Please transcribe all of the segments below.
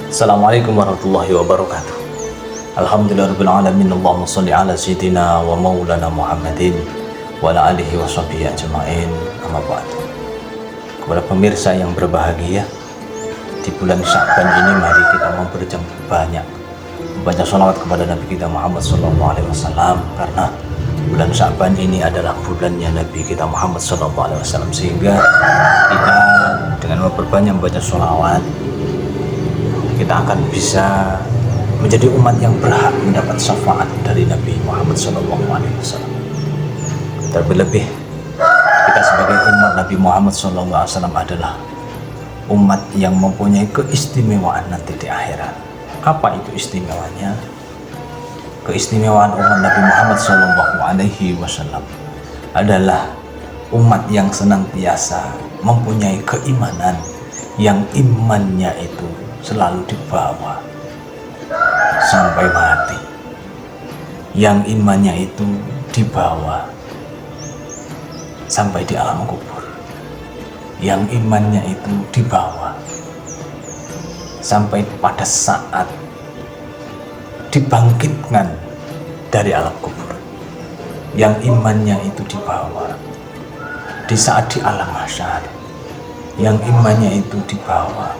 Assalamualaikum warahmatullahi wabarakatuh. Alhamdulillahirrahmanirrahim. Allahumma salli ala sayyidina wa maulana Muhammadin wa ala alihi wa sahbihi ajma'in. Amma ba'd. Kepada pemirsa yang berbahagia, di bulan Sya'ban ini mari kita banyak membaca sholawat kepada Nabi kita Muhammad SAW, karena bulan Sya'ban ini adalah bulannya Nabi kita Muhammad SAW, sehingga kita dengan memperbanyak membaca sholawat kita akan bisa menjadi umat yang berhak mendapat syafaat dari Nabi Muhammad SAW. Terlebih kita sebagai umat Nabi Muhammad SAW adalah umat yang mempunyai keistimewaan nanti di akhirat. Apa itu istimewanya? Keistimewaan umat Nabi Muhammad SAW adalah umat yang senantiasa mempunyai keimanan, yang imannya itu selalu dibawa sampai mati, yang imannya itu dibawa sampai di alam kubur, yang imannya itu dibawa sampai pada saat dibangkitkan dari alam kubur, yang imannya itu dibawa di saat di alam mahsyar, yang imannya itu dibawa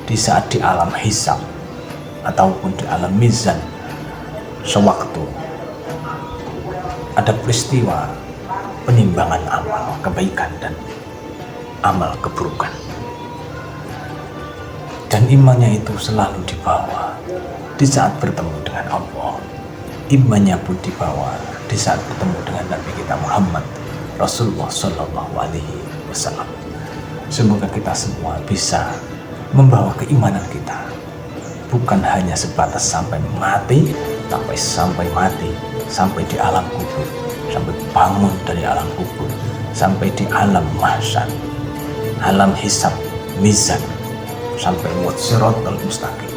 di saat di alam hisab ataupun di alam mizan, sewaktu ada peristiwa penimbangan amal kebaikan dan amal keburukan, dan imannya itu selalu dibawa di saat bertemu dengan Allah. Imannya pun dibawa di saat bertemu dengan Nabi kita Muhammad Rasulullah Sallallahu Alaihi Wasallam. Semoga kita semua bisa membawa keimanan kita bukan hanya sebatas sampai mati, tapi sampai mati, sampai di alam kubur, sampai bangun dari alam kubur, sampai di alam mahsyar, alam hisab, mizan, sampai siratal mustaqim,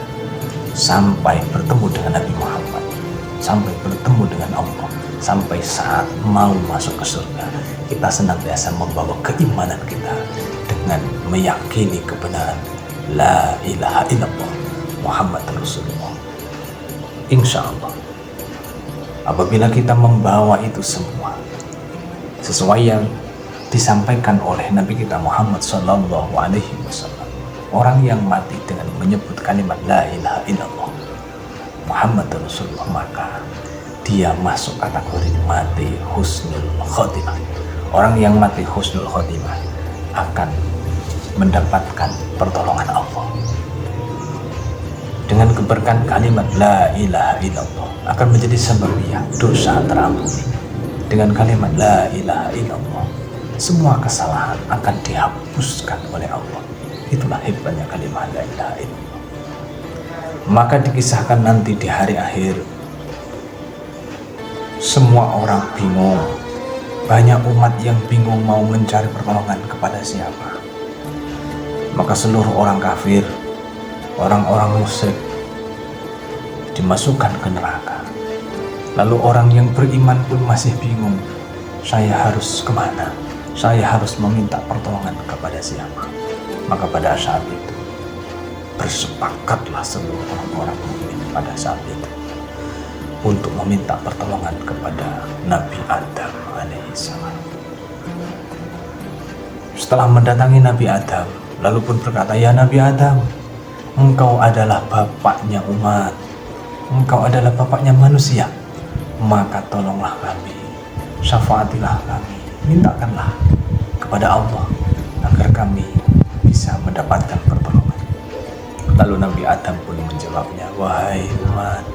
sampai bertemu dengan Nabi Muhammad, sampai bertemu dengan Allah, sampai saat mau masuk ke surga. Kita senantiasa membawa keimanan kita dengan meyakini kebenaran La ilaha illallah Muhammad Rasulullah. Insya Allah, apabila kita membawa itu semua sesuai yang disampaikan oleh Nabi kita Muhammad Sallallahu Alaihi Wasallam, orang yang mati dengan menyebut kalimat La ilaha illallah Muhammad Rasulullah, maka dia masuk kategori mati husnul khotimah. Orang yang mati husnul khotimah akan mendapatkan pertolongan Allah. Dengan keberkahan kalimat La ilaha illallah akan menjadi sebabnya dosa terampuni. Dengan kalimat La ilaha illallah semua kesalahan akan dihapuskan oleh Allah. Itulah hebatnya kalimat La ilaha illallah. Maka dikisahkan nanti di hari akhir, semua orang bingung. Banyak umat yang bingung mau mencari pertolongan kepada siapa. Maka seluruh orang kafir, orang-orang musyrik dimasukkan ke neraka. Lalu orang yang beriman pun masih bingung, saya harus kemana? Saya harus meminta pertolongan kepada siapa? Maka pada saat itu bersepakatlah seluruh orang-orang mukmin pada saat itu untuk meminta pertolongan kepada Nabi Adam alaihissalam. Setelah mendatangi Nabi Adam, lalu pun berkata, ya Nabi Adam, engkau adalah bapaknya umat, engkau adalah bapaknya manusia, maka tolonglah kami, syafaatilah kami, mintakanlah kepada Allah agar kami bisa mendapatkan pertolongan. Lalu Nabi Adam pun menjawabnya, wahai umat,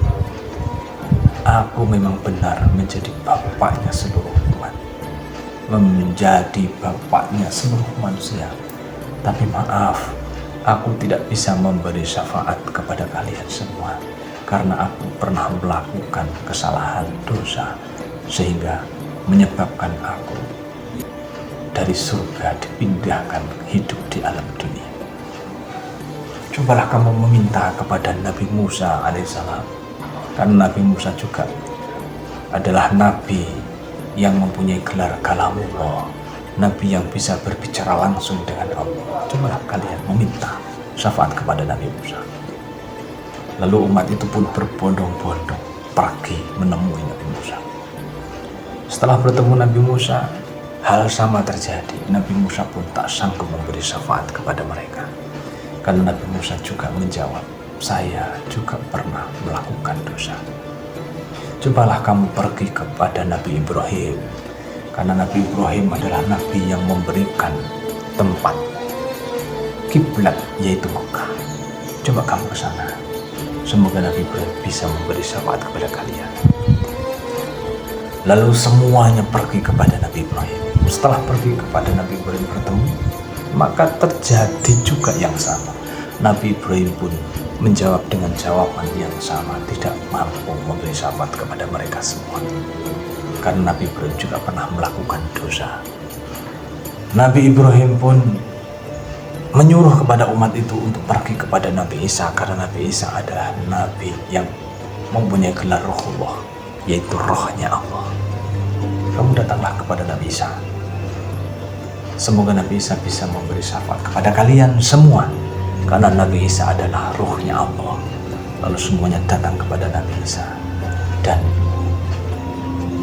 aku memang benar menjadi bapaknya seluruh umat, menjadi bapaknya seluruh manusia. Tapi maaf, aku tidak bisa memberi syafaat kepada kalian semua karena aku pernah melakukan kesalahan dosa sehingga menyebabkan aku dari surga dipindahkan hidup di alam dunia. Cobalah kamu meminta kepada Nabi Musa alaihissalam, karena Nabi Musa juga adalah nabi yang mempunyai gelar kalamullah, Nabi yang bisa berbicara langsung dengan Allah. Cobalah kalian meminta syafaat kepada Nabi Musa. Lalu umat itu pun berbondong-bondong pergi menemui Nabi Musa. Setelah bertemu Nabi Musa, hal sama terjadi. Nabi Musa pun tak sanggup memberi syafaat kepada mereka. Karena Nabi Musa juga menjawab, saya juga pernah melakukan dosa. Cobalah kamu pergi kepada Nabi Ibrahim. Karena Nabi Ibrahim adalah Nabi yang memberikan tempat kiblat, yaitu Mekah. Coba kamu ke sana. Semoga Nabi Ibrahim bisa memberi syafaat kepada kalian. Lalu semuanya pergi kepada Nabi Ibrahim. Setelah pergi kepada Nabi Ibrahim bertemu, maka terjadi juga yang sama. Nabi Ibrahim pun menjawab dengan jawaban yang sama, tidak mampu memberi syafaat kepada mereka semua. Karena Nabi Ibrahim juga pernah melakukan dosa. Nabi Ibrahim pun menyuruh kepada umat itu untuk pergi kepada Nabi Isa, karena Nabi Isa adalah Nabi yang mempunyai gelar Ruhullah, yaitu rohnya Allah. Kamu datanglah kepada Nabi Isa. Semoga Nabi Isa bisa memberi syafaat kepada kalian semua, karena Nabi Isa adalah ruhnya Allah. Lalu semuanya datang kepada Nabi Isa, dan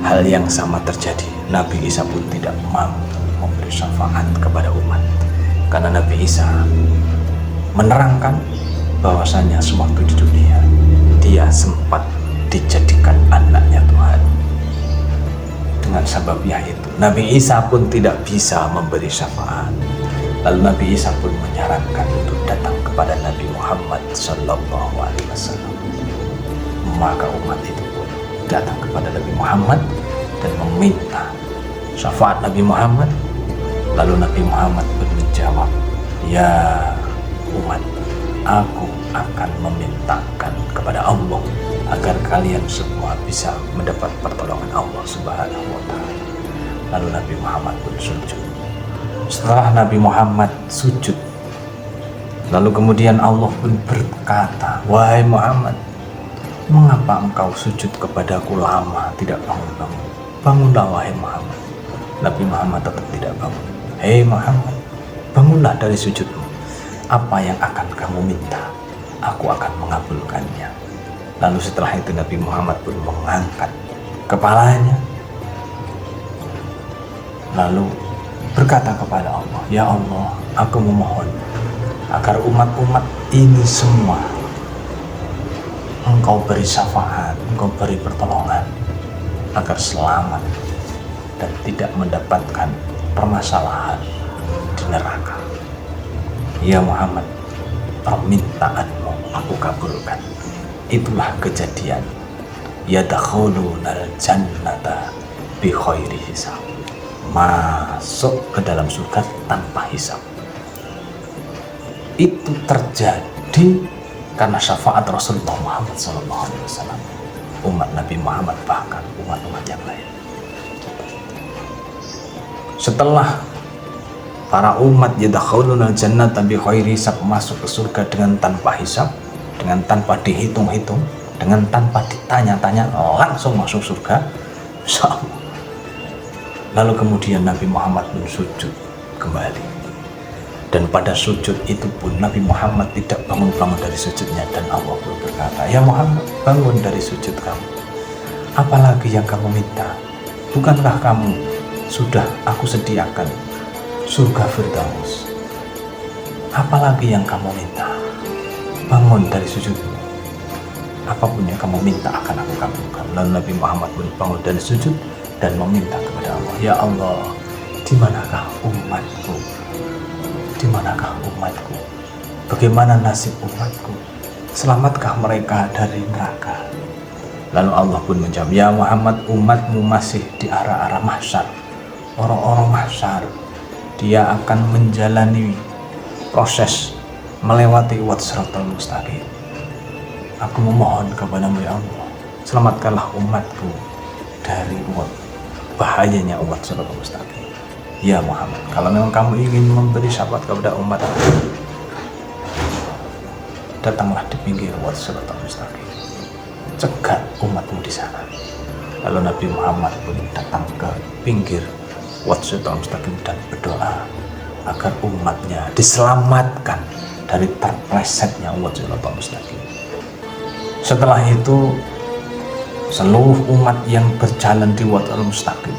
hal yang sama terjadi. Nabi Isa pun tidak mampu memberi syafaat kepada umat, karena Nabi Isa menerangkan bahwasanya sewaktu di dunia dia sempat dijadikan anaknya Tuhan. Dengan sebabnya itu Nabi Isa pun tidak bisa memberi syafaat. Lalu Nabi Isa pun menyarankan untuk datang kepada Nabi Muhammad Sallallahu Alaihi Wasallam. Maka umat itu pun datang kepada Nabi Muhammad dan meminta syafaat Nabi Muhammad. Lalu Nabi Muhammad pun menjawab, ya umat, aku akan memintakan kepada Allah agar kalian semua bisa mendapat pertolongan Allah Subhanahu wa Ta'ala. Lalu Nabi Muhammad pun sujud. Setelah Nabi Muhammad sujud, lalu kemudian Allah pun berkata, wahai Muhammad, mengapa engkau sujud kepadaku lama tidak bangun-bangun? Bangunlah wahai Muhammad. Nabi Muhammad tetap tidak bangun. Hei Muhammad, bangunlah dari sujudmu. Apa yang akan kamu minta, aku akan mengabulkannya. Lalu setelah itu Nabi Muhammad pun mengangkat kepalanya, lalu berkata kepada Allah, ya Allah, aku memohon agar umat-umat ini semua Engkau beri syafaat, Engkau beri pertolongan agar selamat dan tidak mendapatkan permasalahan di neraka. Ya Muhammad, permintaanmu aku kabulkan. Itulah kejadian yadkhulunal jannata bi khairi hisab, masuk ke dalam surga tanpa hisab. Itu terjadi karena syafaat Rasulullah Muhammad SAW, umat Nabi Muhammad, bahkan umat-umat yang lain. Setelah para umat yadkhulunal jannata bi khairi hisab, masuk ke surga dengan tanpa hisab, dengan tanpa dihitung-hitung, dengan tanpa ditanya-tanya, langsung masuk surga. Lalu kemudian Nabi Muhammad pun sujud kembali, dan pada sujud itu pun Nabi Muhammad tidak bangun-bangun dari sujudnya, dan Allah pun berkata, ya Muhammad, bangun dari sujud kamu. Apalagi yang kamu minta? Bukankah kamu sudah aku sediakan surga Firdaus? Apalagi yang kamu minta? Bangun dari sujudmu. Apapun yang kamu minta akan aku kabulkan. Lalu Nabi Muhammad pun bangun dari sujud dan meminta kepada Allah, ya Allah, di manakah umatku? Di manakah umatku? Bagaimana nasib umatku? Selamatkah mereka dari neraka? Lalu Allah pun menjawab, ya Muhammad, umatmu masih di arah-arah mahsyar. Orang-orang mahsyar, dia akan menjalani proses melewati Siratal Mustaqim. Aku memohon kepadamu ya Allah, selamatkanlah umatku dari bahayanya Siratal Mustaqim. Ya Muhammad, kalau memang kamu ingin memberi syafaat kepada umatku, datanglah di pinggir Siratal Mustaqim, cegat umatmu di sana. Lalu Nabi Muhammad pun datang ke pinggir Siratal Mustaqim dan berdoa agar umatnya diselamatkan dari terplesetnya Siratal Mustaqim. Setelah itu seluruh umat yang berjalan di Wadul Mustaqim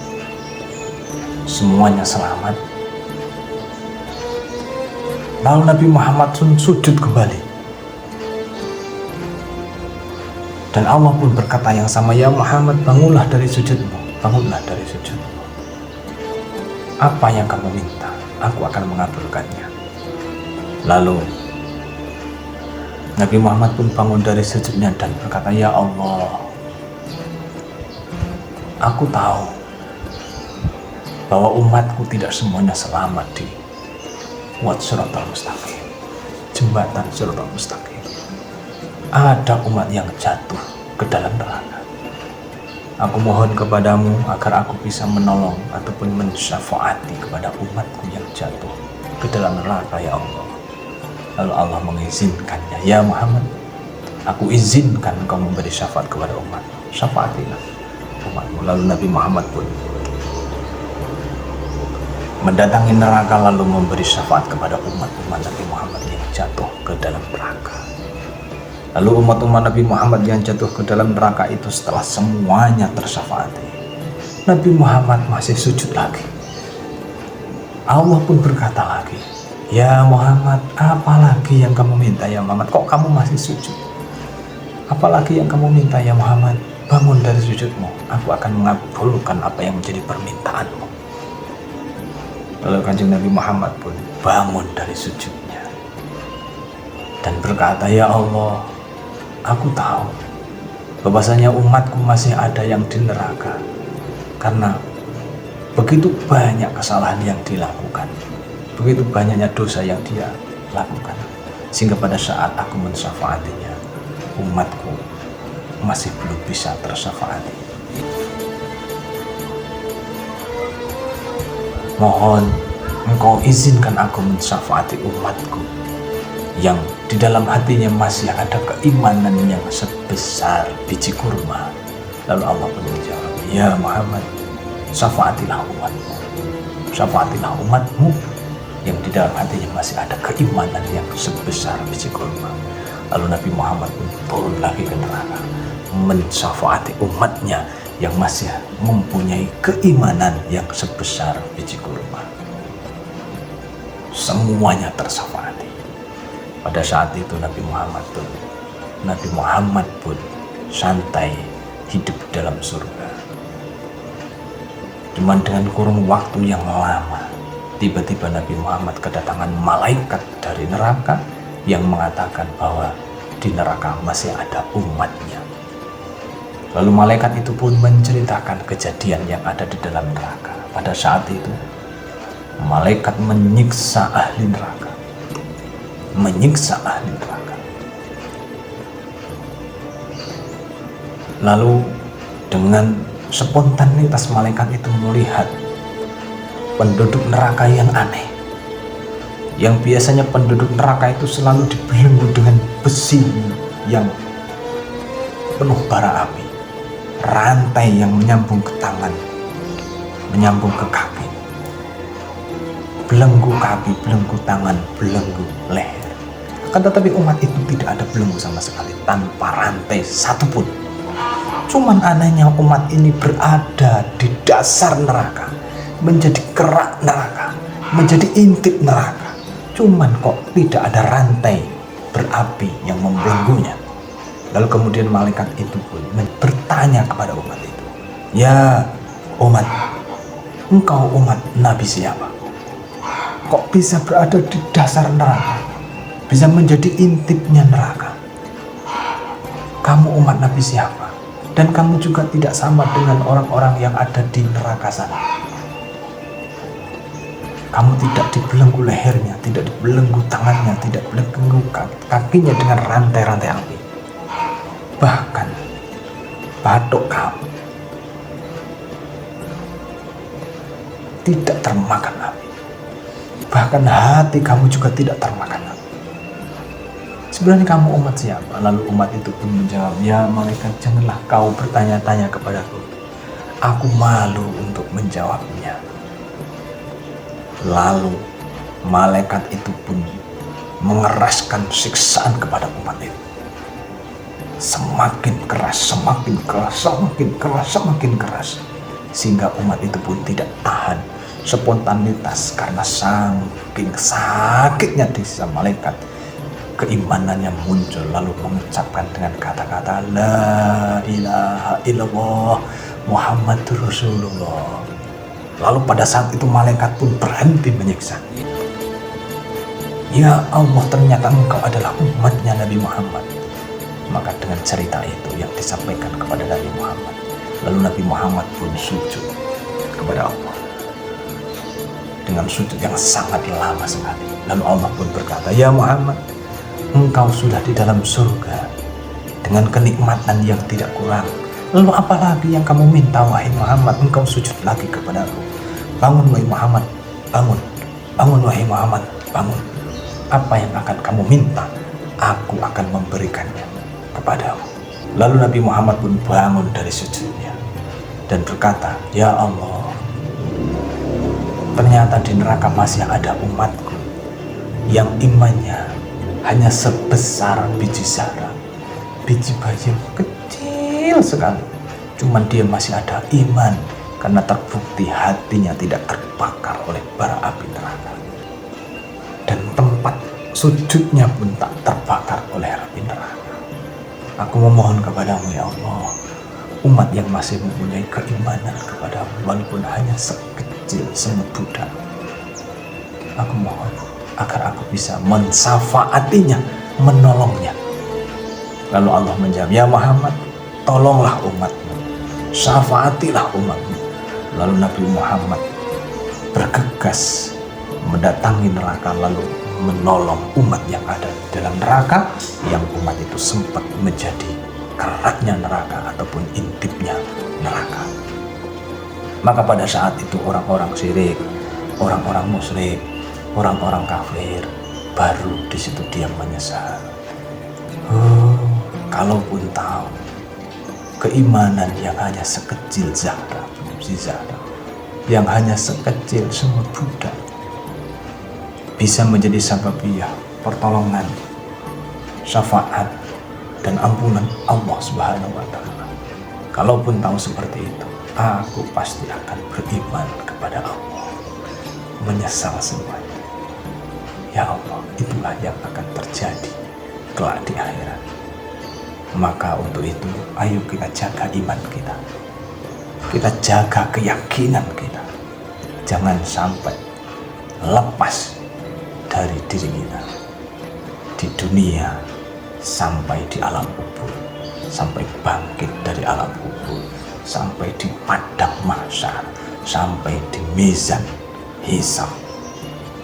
semuanya selamat. Lalu Nabi Muhammad pun sujud kembali. Dan Allah pun berkata yang sama, ya Muhammad, bangunlah dari sujudmu, bangunlah dari sujudmu. Apa yang kamu minta, aku akan mengabulkannya. Lalu Nabi Muhammad pun bangun dari sujudnya dan berkata, ya Allah, aku tahu bahwa umatku tidak semuanya selamat di Shiratal Mustaqim, jembatan Shiratal Mustaqim. Ada umat yang jatuh ke dalam neraka. Aku mohon kepadamu agar aku bisa menolong ataupun mensyafaati kepada umatku yang jatuh ke dalam neraka, ya Allah. Lalu Allah mengizinkannya, ya Muhammad, aku izinkan kau memberi syafaat kepada umat, syafaatilah umatmu. Lalu Nabi Muhammad pun mendatangi neraka lalu memberi syafaat kepada umat-umat Nabi Muhammad yang jatuh ke dalam neraka. Lalu umat-umat Nabi Muhammad yang jatuh ke dalam neraka itu setelah semuanya tersyafaati, Nabi Muhammad masih sujud lagi. Allah pun berkata lagi, ya Muhammad, apalagi yang kamu minta ya Muhammad? Kok kamu masih sujud? Apalagi yang kamu minta ya Muhammad? Bangun dari sujudmu, aku akan mengabulkan apa yang menjadi permintaanmu. Lalu Kanjeng Nabi Muhammad pun bangun dari sujudnya dan berkata, ya Allah, aku tahu bahwasanya umatku masih ada yang di neraka karena begitu banyak kesalahan yang dilakukan, begitu banyaknya dosa yang dia lakukan, sehingga pada saat aku mensyafaatinya, umatku masih belum bisa tersyafaati. Mohon engkau izinkan aku mensyafaati umatku yang di dalam hatinya masih ada keimanan yang sebesar biji kurma. Lalu Allah pun menjawab, ya Muhammad, syafaatilah umatmu, syafaatilah umatmu yang di dalam hatinya masih ada keimanan yang sebesar biji kurma. Lalu Nabi Muhammad pun turun lagi ke neraka mensyafaati umatnya yang masih mempunyai keimanan yang sebesar biji kurma. Semuanya tersyafaati. Pada saat itu Nabi Muhammad pun santai hidup dalam surga. Cuman dengan kurun waktu yang lama, tiba-tiba Nabi Muhammad kedatangan malaikat dari neraka yang mengatakan bahwa di neraka masih ada umatnya. Lalu malaikat itu pun menceritakan kejadian yang ada di dalam neraka. Pada saat itu malaikat menyiksa ahli neraka, menyiksa ahli neraka. Lalu dengan spontanitas malaikat itu melihat penduduk neraka yang aneh, yang biasanya penduduk neraka itu selalu dibelenggu dengan besi yang penuh bara api, rantai yang menyambung ke tangan, menyambung ke kaki, belenggu kaki, belenggu tangan, belenggu leher. Akan tetapi umat itu tidak ada belenggu sama sekali, tanpa rantai satupun. Cuman anehnya umat ini berada di dasar neraka, menjadi kerak neraka, menjadi intip neraka. Cuman kok tidak ada rantai berapi yang membelenggunya. Lalu kemudian malaikat itu pun bertanya kepada umat itu, ya umat, engkau umat Nabi siapa? Kok bisa berada di dasar neraka, bisa menjadi intipnya neraka? Kamu umat Nabi siapa? Dan kamu juga tidak sama dengan orang-orang yang ada di neraka sana. Kamu tidak dibelenggu lehernya, tidak dibelenggu tangannya, tidak dibelenggu kakinya dengan rantai-rantai api. Bahkan batuk kamu tidak termakan api. Bahkan hati kamu juga tidak termakan api. Sebenarnya kamu umat siapa? Lalu umat itu pun menjawab, ya malaikat, janganlah kau bertanya-tanya kepadaku. Aku malu untuk menjawabnya. Lalu malaikat itu pun mengeraskan siksaan kepada umat itu. semakin keras, semakin keras, semakin keras, semakin keras, sehingga umat itu pun tidak tahan spontanitas karena saking sakitnya di sisa malaikat. Keimanannya muncul lalu mengucapkan dengan kata-kata la ilaha illallah Muhammadur Rasulullah. Lalu pada saat itu malaikat pun berhenti menyiksa. Ya Allah, ternyata engkau adalah umatnya Nabi Muhammad. Maka dengan cerita itu yang disampaikan kepada Nabi Muhammad, lalu Nabi Muhammad pun sujud kepada Allah dengan sujud yang sangat lama sekali. Lalu Allah pun berkata, ya Muhammad, engkau sudah di dalam surga dengan kenikmatan yang tidak kurang. Lalu apalagi yang kamu minta wahai Muhammad? Engkau sujud lagi kepadaku. Bangun wahai Muhammad, bangun. Bangun wahai Muhammad, bangun. Apa yang akan kamu minta, aku akan memberikannya kepadamu. Lalu Nabi Muhammad pun bangun dari sujudnya dan berkata, ya Allah, ternyata di neraka masih ada umatku yang imannya hanya sebesar biji zarah, biji bayi kecil sekali. Cuman dia masih ada iman karena terbukti hatinya tidak terbakar oleh bara api neraka. Dan tempat sujudnya pun tak terbakar oleh api neraka. Aku memohon kepadamu ya Allah, umat yang masih mempunyai keimanan kepadamu walaupun hanya sekecil semut budak, aku mohon agar aku bisa mensafaatinya, menolongnya. Lalu Allah menjawab, ya Muhammad, tolonglah umatmu, syafaatilah umatmu. Lalu Nabi Muhammad bergegas mendatangi neraka lalu menolong umat yang ada di dalam neraka, yang umat itu sempat menjadi keraknya neraka ataupun intipnya neraka. Maka pada saat itu orang-orang syirik, orang-orang musyrik, orang-orang kafir baru di situ dia menyesal. Kalaupun tahu keimanan yang hanya sekecil zarah, yang hanya sekecil semut budak bisa menjadi sababiyah pertolongan, syafaat dan ampunan Allah Subhanahu wa Ta'ala. Kalaupun tahu seperti itu, aku pasti akan beriman kepada Allah, menyesal semuanya. Ya Allah, itulah yang akan terjadi kelak di akhirat. Maka untuk itu, ayo kita jaga iman kita. Kita jaga keyakinan kita. Jangan sampai lepas dari diri kita di dunia sampai di alam kubur, sampai bangkit dari alam kubur, sampai di padang mahsyar, sampai di mizan hisab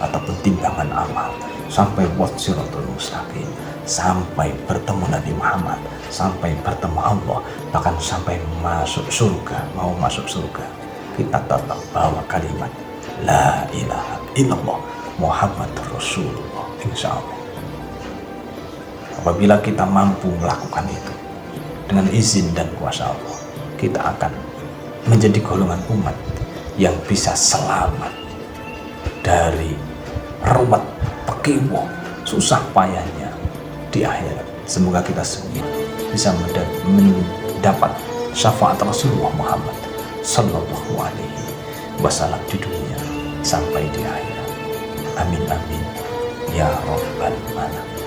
ataupun timbangan amal, sampai Siratul Mustaqim, sampai bertemu Nabi Muhammad, sampai bertemu Allah, bahkan sampai masuk surga. Mau masuk surga, kita tetap bawa kalimat la ilaha illallah Muhammad Rasulullah. Insya Allah, apabila kita mampu melakukan itu dengan izin dan kuasa Allah, kita akan menjadi golongan umat yang bisa selamat dari ruwet, pekiwuh, susah payahnya di akhirat. Semoga kita semua bisa mendapat syafaat Rasulullah Muhammad Sallallahu Alaihi Wasallam di dunia sampai di akhirat. Amin amin ya Rabbal Alamin.